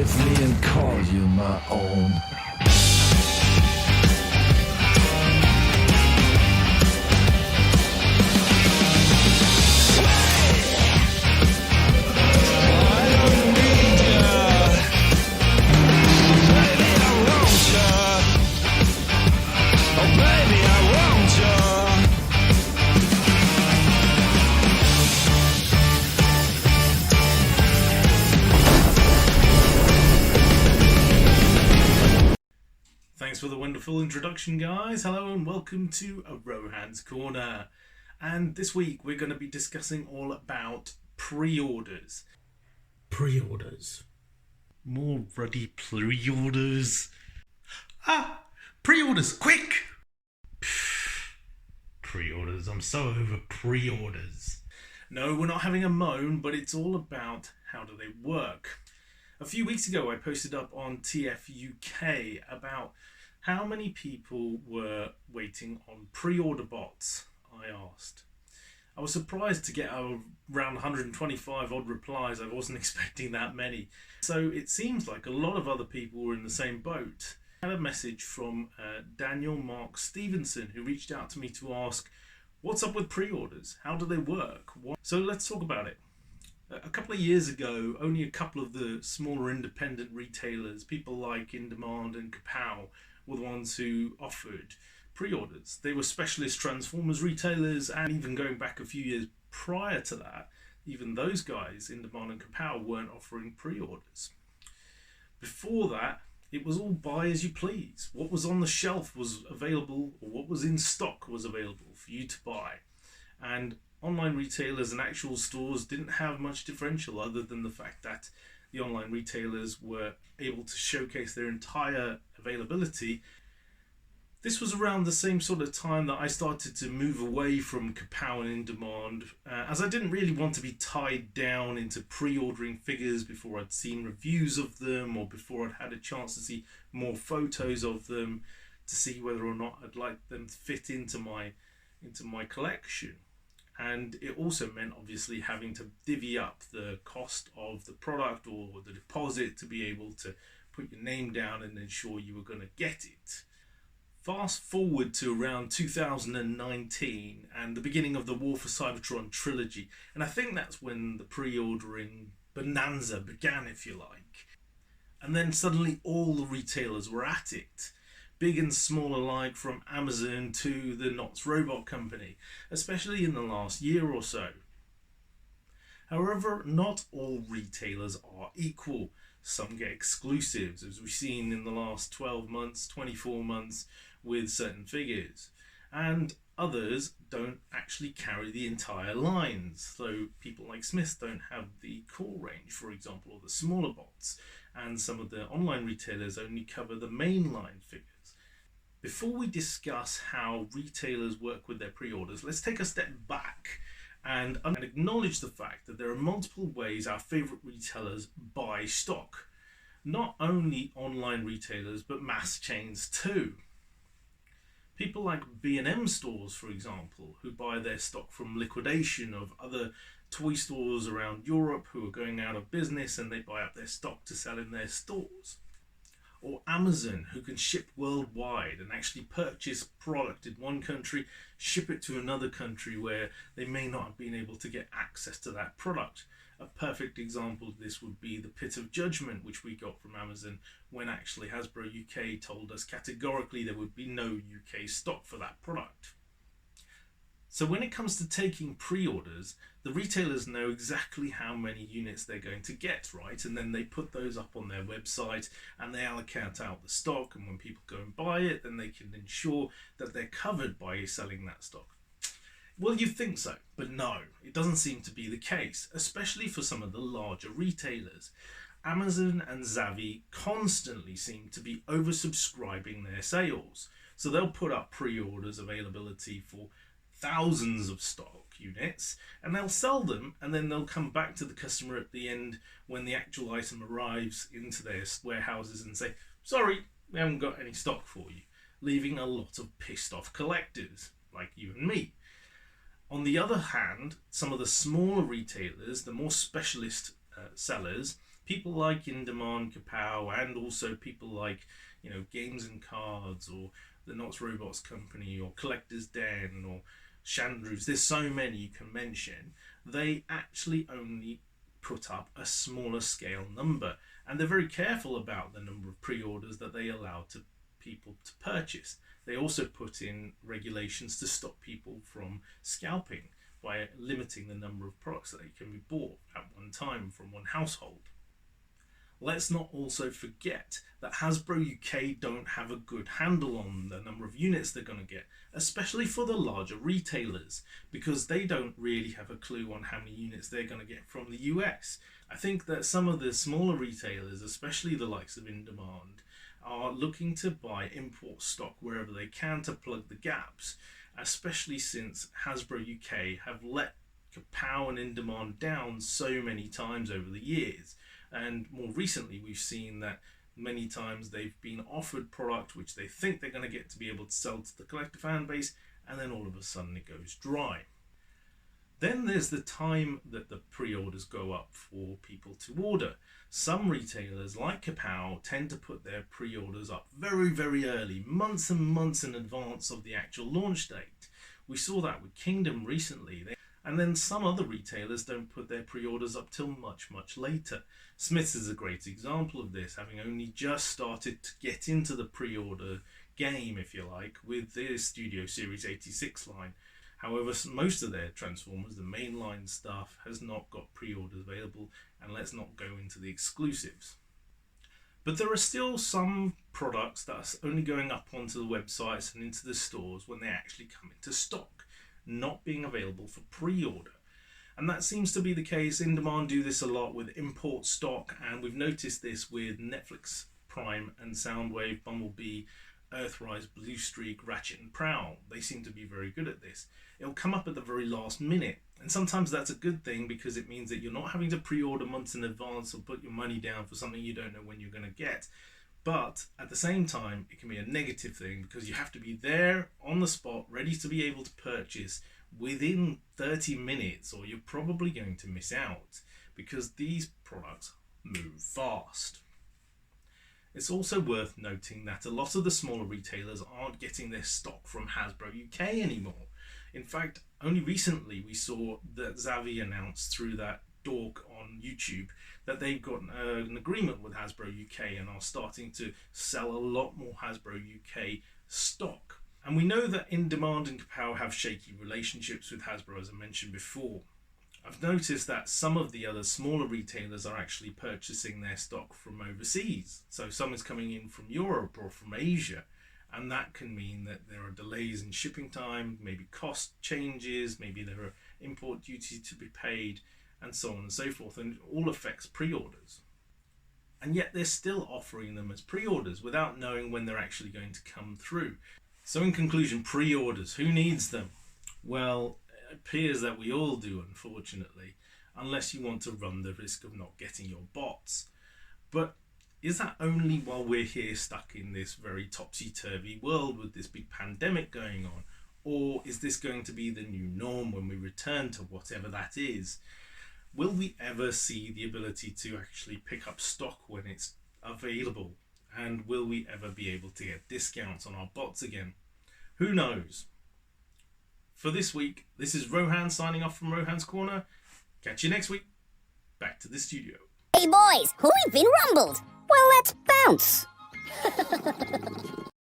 with me and call you my own. Thanks for the wonderful introduction, guys. Hello and welcome to Rohan's Corner. And this week we're going to be discussing all about pre-orders. Pre-orders. More ruddy pre-orders. Pre-orders, quick! Pre-orders. I'm so over pre-orders. No, we're not having a moan, but it's all about how do they work. A few weeks ago I posted up on TF UK about how many people were waiting on pre-order bots, I asked. I was surprised to get around 125 odd replies. I wasn't expecting that many. So it seems like a lot of other people were in the same boat. I had a message from Daniel Mark Stevenson, who reached out to me to ask, what's up with pre-orders? How do they work? So let's talk about it. A couple of years ago, only a couple of the smaller independent retailers, people like In Demand and Kapow, were the ones who offered pre-orders. They were specialist Transformers retailers, and even going back a few years prior to that, even those guys, In Demand and Kapow, weren't offering pre-orders. Before that, it was all buy as you please. What was on the shelf was available, or what was in stock was available for you to buy. And online retailers and actual stores didn't have much differential other than the fact that the online retailers were able to showcase their entire availability. This was around the same sort of time that I started to move away from Kapow and In Demand, as I didn't really want to be tied down into pre-ordering figures before I'd seen reviews of them or before I'd had a chance to see more photos of them to see whether or not I'd like them to fit into my collection. And it also meant obviously having to divvy up the cost of the product or the deposit to be able to put your name down and ensure you were going to get it. Fast forward to around 2019 and the beginning of the War for Cybertron trilogy, and I think that's when the pre-ordering bonanza began, if you like. And then suddenly all the retailers were at it. Big and small alike, from Amazon to the Knott's Robot Company, especially in the last year or so. However, not all retailers are equal. Some get exclusives, as we've seen in the last 12 months, 24 months with certain figures. And others don't actually carry the entire lines. So people like Smiths don't have the core range, for example, or the smaller bots. And some of the online retailers only cover the mainline figures. Before we discuss how retailers work with their pre-orders, let's take a step back and acknowledge the fact that there are multiple ways our favorite retailers buy stock. Not only online retailers, but mass chains too. People like B&M stores, for example, who buy their stock from liquidation of other toy stores around Europe who are going out of business, and they buy up their stock to sell in their stores. Or Amazon, who can ship worldwide and actually purchase product in one country, ship it to another country where they may not have been able to get access to that product. A perfect example of this would be the Pit of Judgment, which we got from Amazon when actually Hasbro UK told us categorically there would be no UK stock for that product. So when it comes to taking pre-orders, the retailers know exactly how many units they're going to get, right? And then they put those up on their website and they allocate out the stock, and when people go and buy it, then they can ensure that they're covered by selling that stock. Well, you'd think so, but no, it doesn't seem to be the case, especially for some of the larger retailers. Amazon and Zavvi constantly seem to be oversubscribing their sales. So they'll put up pre-orders availability for thousands of stock units, and they'll sell them, and then they'll come back to the customer at the end when the actual item arrives into their warehouses and say, sorry, we haven't got any stock for you, leaving a lot of pissed off collectors like you and me. On the other hand, some of the smaller retailers, the more specialist sellers, People like In Demand, Kapow, and also people like, Games and Cards, or the Knots Robots Company, or Collector's Den, or Chandru's. There's so many you can mention. They actually only put up a smaller scale number, and they're very careful about the number of pre-orders that they allow to people to purchase. They also put in regulations to stop people from scalping by limiting the number of products that can be bought at one time from one household. Let's not also forget that Hasbro UK don't have a good handle on the number of units they're going to get, especially for the larger retailers, because they don't really have a clue on how many units they're going to get from the US. I think that some of the smaller retailers, especially the likes of In Demand, are looking to buy import stock wherever they can to plug the gaps, especially since Hasbro UK have let Kapow and In Demand down so many times over the years. And more recently, we've seen that many times they've been offered product which they think they're going to get to be able to sell to the collector fan base, and then all of a sudden it goes dry. Then there's the time that the pre-orders go up for people to order. Some retailers, like Kapow, tend to put their pre-orders up very, very early, months and months in advance of the actual launch date. We saw that with Kingdom recently. And then some other retailers don't put their pre-orders up till much, much later. Smith's is a great example of this, having only just started to get into the pre-order game, if you like, with their Studio Series 86 line. However, most of their Transformers, the mainline stuff, has not got pre-orders available, and let's not go into the exclusives. But there are still some products that are only going up onto the websites and into the stores when they actually come into stock, not being available for pre-order. And that seems to be the case. In Demand do this a lot with import stock, and we've noticed this with Netflix Prime and Soundwave, Bumblebee, Earthrise, Blue Streak, Ratchet and Prowl. They seem to be very good at this. It'll come up at the very last minute, and sometimes that's a good thing because it means that you're not having to pre-order months in advance or put your money down for something you don't know when you're going to get. But at the same time, it can be a negative thing because you have to be there on the spot, ready to be able to purchase within 30 minutes, or you're probably going to miss out because these products move fast. It's also worth noting that a lot of the smaller retailers aren't getting their stock from Hasbro UK anymore. In fact, only recently we saw that Xavi announced through that dork on YouTube that they've got an agreement with Hasbro UK and are starting to sell a lot more Hasbro UK stock. And we know that In Demand and Kapow have shaky relationships with Hasbro, as I mentioned before. I've noticed that some of the other smaller retailers are actually purchasing their stock from overseas. So some is coming in from Europe or from Asia, and that can mean that there are delays in shipping time, maybe cost changes, maybe there are import duties to be paid, and so on and so forth, and it all affects pre-orders. And yet they're still offering them as pre-orders without knowing when they're actually going to come through. So in conclusion, pre-orders, who needs them? Well, it appears that we all do, unfortunately, unless you want to run the risk of not getting your bots. But is that only while we're here stuck in this very topsy-turvy world with this big pandemic going on? Or is this going to be the new norm when we return to whatever that is? Will we ever see the ability to actually pick up stock when it's available? And will we ever be able to get discounts on our bots again? Who knows? For this week, this is Rohan signing off from Rohan's Corner. Catch you next week. Back to the studio. Hey boys, we've been rumbled. Well, let's bounce.